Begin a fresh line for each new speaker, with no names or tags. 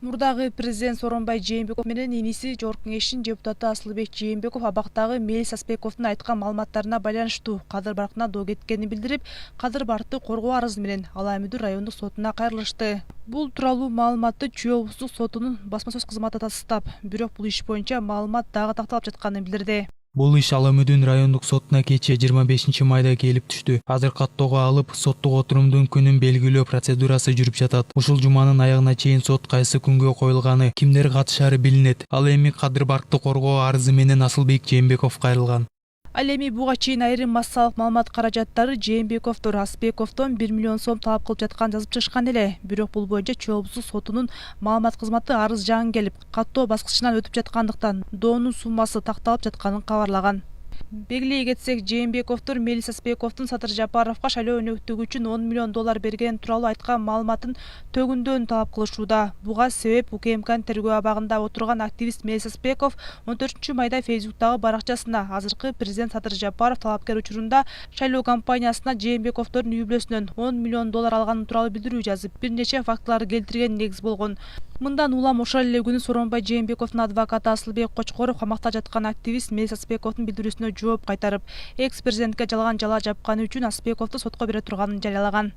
Мурдагы президент Сооронбай Жээнбеков менен иниси Жогорку Кеңештин депутаты Асылбек Жээнбеков абактагы Мелис Аспековдун айткан маалыматтарына байланыштуу кадыр баркына доо кеткенин билдирип, кадыр баркты коргоо арызы менен Ала Эмүдү райондук сотуна кайрылышты. Бул тууралуу маалыматты Чүй облустук сотунун басма сөз кызматы тастап, бирок бул иш боюнча маалымат дагы такталып жатканын билдирди.
Бул иш Ала Эмүдү райондук сотуна кечээ 25 майда келип түштү. Азыр каттоого алып, соттук отурумдун күнүн белгилөө процедурасы жүрүп жатат. Ушул жуманын аягына чейин сот кайсы күнгө коюлганы, кимдер катышары билинет. Ал эми кадыр баркты коргоо арызы менен Асылбек Жээнбеков кайрылган.
Ал эми буга чейин айрым массалык маалымат каражаттары Жээнбековдор Аспековдон 1 миллион сом талап кылып жатканын жазып чыгышкан эле. Бирок бул боюнча Чүй облустук сотунун маалымат кызматы арыз жаңы келип, каттоо баскычынан өтүп жаткандыктан доонун суммасы такталып жатканын кабарлаган. Белгилей кетсек, Жээнбековдор Мелис Аспековдун Садыр Жапаровго шайлоо өнөктүгү үчүн 10 миллион доллар берген тууралуу айткан маалыматын төгүндөөн талап кылышууда. Буга себеп УКМКнын тергөө абагында отурган активист Мелис Аспеков 14 майда Фейсбуктагы баракчасына азыркы президент Садыр Жапаров талапкер учурунда шайлоо кампаниясына Жээнбековдордун үй бүлөсүнөн 10 миллион доллар алганы тууралуу билдирүү жазып, бир нече фактыларды келтирген негиз болгон. Мындан улам ошол эле күнү Сооронбай Жээнбековдун адвокаты Асылбек Кочкоров камакта жаткан активист Мелис Аспековдун билдирүүсүнө жооп кайтарып, экс-президентке жалган жала жапканы үчүн Аспековду сотко бере турганын жарыялаган.